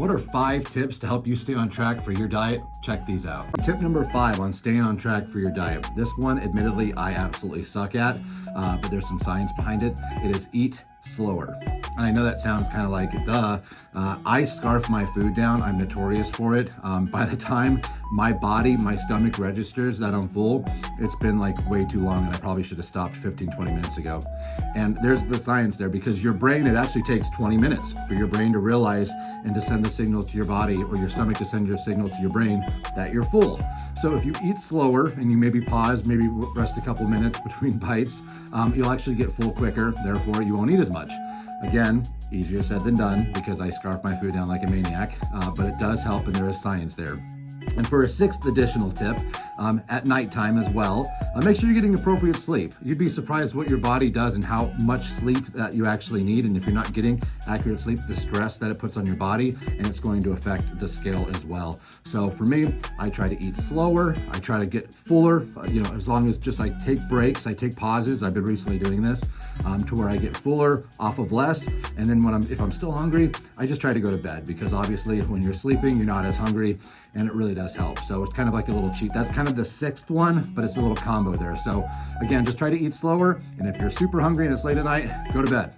What are 5 tips to help you stay on track for your diet? Check these out. Tip number 5 on staying on track for your diet. This one, admittedly, I absolutely suck at, but there's some science behind it. It is eat slower. And I know that sounds kind of like, duh. I scarf my food down. I'm notorious for it. By the time my stomach registers that I'm full, it's been like way too long and I probably should have stopped 15, 20 minutes ago. And there's the science there, because your brain, it actually takes 20 minutes for your brain to realize and to send the signal to your body, or your stomach to send your signal to your brain that you're full. So if you eat slower and you maybe pause, maybe rest a couple minutes between bites, you'll actually get full quicker. Therefore, you won't eat as much. Again, easier said than done because I scarf my food down like a maniac, but it does help and there is science there. And for a 6th additional tip, at nighttime as well, make sure you're getting appropriate sleep. You'd be surprised what your body does and how much sleep that you actually need. And if you're not getting accurate sleep, the stress that it puts on your body, and it's going to affect the scale as well. So for me, I try to eat slower. I try to get fuller, as long as just I take breaks, I take pauses. I've been recently doing this to where I get fuller off of less. And then if I'm still hungry, I just try to go to bed, because obviously when you're sleeping, you're not as hungry, and it really does help. So it's kind of like a little cheat. That's kind of the 6th one, but it's a little combo there. So again, just try to eat slower. And if you're super hungry and it's late at night, go to bed.